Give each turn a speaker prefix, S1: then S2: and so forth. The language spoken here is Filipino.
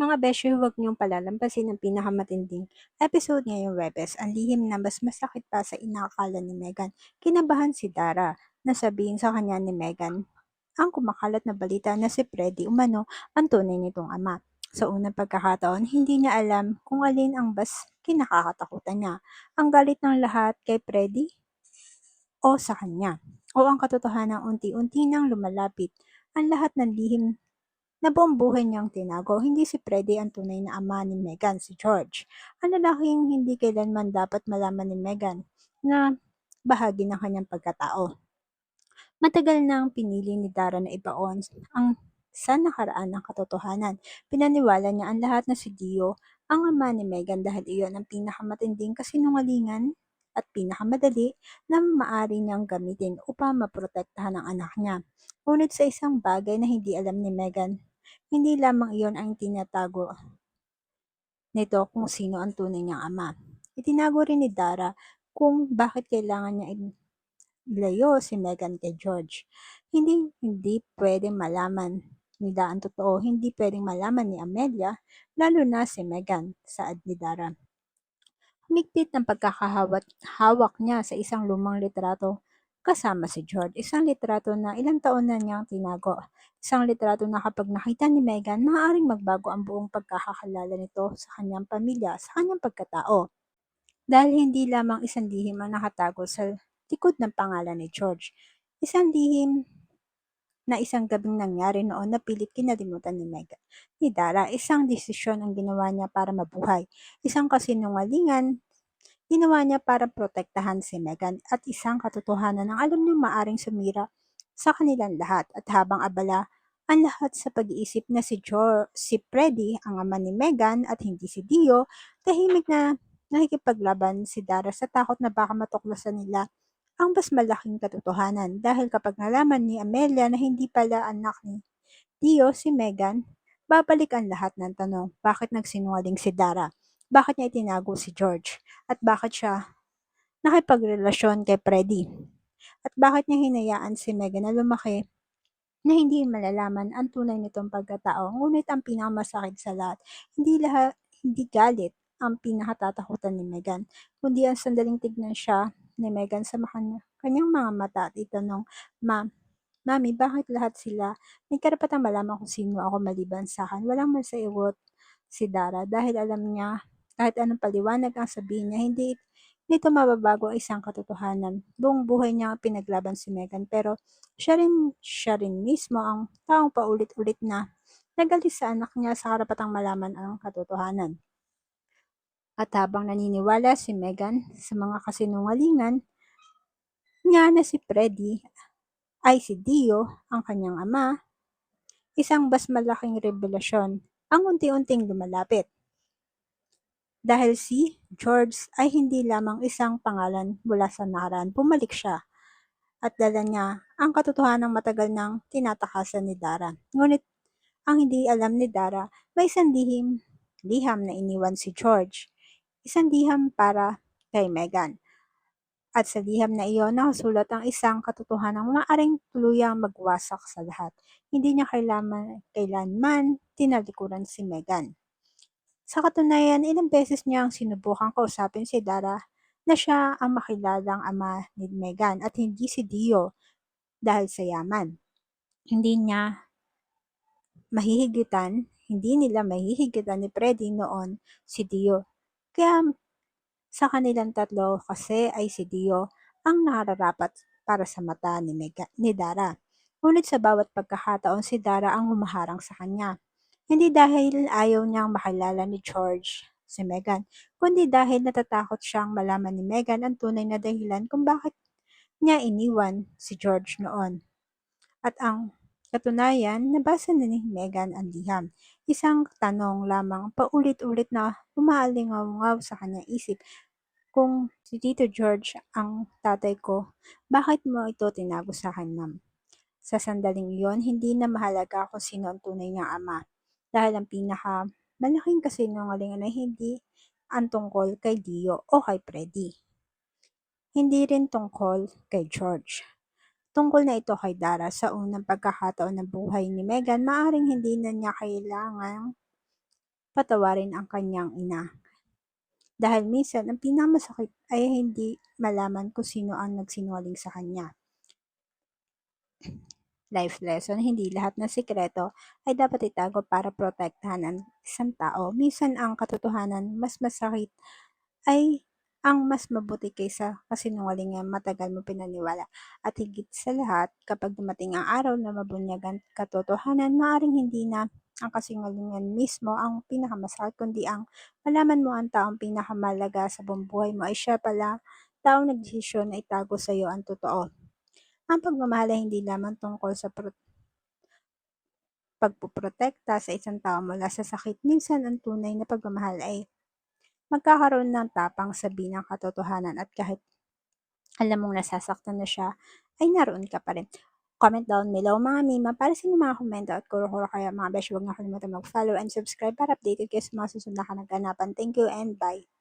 S1: Mga besyo, huwag niyong palalampasin ang pinakamatinding episode ngayong Webes. Ang lihim na mas masakit pa sa inakala ni Megan. Kinabahan si Dara na sabihin sa kanya ni Megan ang kumakalat na balita na si Freddy umano ang tunay nitong ama. Sa unang pagkakataon, hindi niya alam kung alin ang mas kinakatakutan niya. Ang galit ng lahat kay Freddy o sa kanya. O ang katotohanan unti-unti nang lumalapit. Ang lahat ng lihim na buong buhay niyang tinago. Hindi si Freddy ang tunay na ama ni Megan, si George. Ang lalaking hindi kailanman dapat malaman ni Megan na bahagi ng kanyang pagkatao. Matagal nang pinili ni Dara na ibaon ang sa nakaraan ng katotohanan. Pinaniwala niya ang lahat na si Dio ang ama ni Megan dahil iyon ang pinakamatinding kasinungalingan at pinakamadali na maaari niyang gamitin upang maprotektahan ang anak niya. Ngunit sa isang bagay na hindi alam ni Megan, hindi lamang iyon ang tinatago nito kung sino ang tunay niyang ama. Itinago rin ni Dara kung bakit kailangan niya ilayo si Megan kay George. Hindi pwedeng malaman nila ang totoo, hindi pwedeng malaman ni Amelia, lalo na si Megan, saad ni Dara. Humigpit ng pagkakahawak niya sa isang lumang litrato kasama si George. Isang litrato na ilang taon na niyang tinago. Isang litrato na kapag nakita ni Megan, maaaring magbago ang buong pagkakakalala nito sa kanyang pamilya, sa kanyang pagkatao. Dahil hindi lamang isang lihim ang nakatago sa likod ng pangalan ni George. Isang lihim na isang gabing nangyari noon na pilit kinalimutan ni Dara. Isang desisyon ang ginawa niya para mabuhay. Isang kasinungalingan ginawa niya para protektahan si Megan at isang katotohanan ang alam niyang maaring sumira sa kanilang lahat at habang abala ang lahat sa pag-iisip na si Freddy ang ama ni Megan at hindi si Dio, tahimik na nakikipaglaban si Dara sa takot na baka matuklasan nila ang mas malaking katotohanan dahil kapag nalaman ni Amelia na hindi pala anak ni Dio si Megan, babalik ang lahat ng tanong. Bakit nagsinungaling si Dara? Bakit niya itinago si George? At bakit siya nakipagrelasyon kay Freddy? At bakit niya hinayaan si Megan na lumaki na hindi malalaman ang tunay nitong pagkatao? Ngunit ang pinakamasakit sa lahat, hindi galit ang pinakatatakutan ni Megan, kundi ang sandaling tignan siya ni Megan sa kanyang mga mata at itanong, Mami, bakit lahat sila may karapatang malaman kung sino ako maliban sa akin? Walang masaiwot si Dara dahil alam niya kahit anong paliwanag ang sabihin niya, hindi nito mababago ang isang katotohanan. Buong buhay niya pinaglaban si Megan pero siya rin mismo ang taong paulit-ulit na nagalit sa anak niya sa karapatang malaman ang katotohanan. At habang naniniwala si Megan sa mga kasinungalingan niya na si Freddy ay si Dio ang kanyang ama, isang mas malaking revelasyon ang unti-unting lumalapit. Dahil si George ay hindi lamang isang pangalan mula sa nakaraan, bumalik siya at dala niya ang katotohanan ng matagal nang tinatakasan ni Dara. Ngunit ang hindi alam ni Dara, may isang liham na iniwan si George. Isang liham para kay Megan. At sa liham na iyon nakasulat ang isang katotohanang maaaring tuluyang magwasak sa lahat. Hindi niya kailanman tinalikuran si Megan. Sa katunayan, ilang beses niyang sinubukang kausapin si Dara na siya ang makilalang ama ni Megan at hindi si Dio dahil sa yaman. Hindi niya hindi nila mahihigitan ni Freddy noon si Dio. Kaya sa kanilang tatlo kasi ay si Dio ang nararapat para sa mata ni Dara. Ngunit sa bawat pagkakataon si Dara ang humaharang sa kanya. Hindi dahil ayaw niyang makilala ni George si Megan, kundi dahil natatakot siyang malaman ni Megan ang tunay na dahilan kung bakit niya iniwan si George noon. At ang katunayan, nabasa na ni Megan ang liham. Isang tanong lamang paulit-ulit na umaalingaw sa kanyang isip. Kung si Tito George ang tatay ko, bakit mo ito tinago sa akin, ma'am? Sa sandaling iyon, hindi na mahalaga kung sino ang tunay niyang ama. Dahil ang malaking kasinungalingan ay hindi ang tungkol kay Dio o kay Freddy. Hindi rin tungkol kay George. Tungkol na ito kay Dara sa unang pagkakataon ng buhay ni Megan, maaring hindi na niya kailangan patawarin ang kanyang ina. Dahil minsan ang pinakamasakit ay hindi malaman kung sino ang nagsinungaling sa kanya. Life lesson, hindi lahat ng sikreto ay dapat itago para protektahan ang isang tao. Minsan ang katotohanan mas masakit ay ang mas mabuti kaysa kasinungalingan matagal mo pinaniwala. At higit sa lahat, kapag dumating ang araw na mabunyagan katotohanan, maaaring hindi na ang kasinungalingan mismo ang pinakamasakit, kundi ang malaman mo ang taong pinakamalaga sa buong buhay mo ay siya pala taong nagdesisyon na itago sa iyo ang totoo. Ang pagmamahal ay hindi lamang tungkol sa pagpoprotekta sa isang tao mula sa sakit. Minsan ang tunay na pagmamahal ay magkakaroon ng tapang sabihin ang katotohanan at kahit alam mong nasasaktan na siya, ay naroon ka pa rin. Comment down below mga Mima para sa inyong mga komento at kuro-kuro kaya mga besh, huwag na kalimutan mag-follow and subscribe para updated kayo sa mga susunod na kanaganapan. Thank you and bye!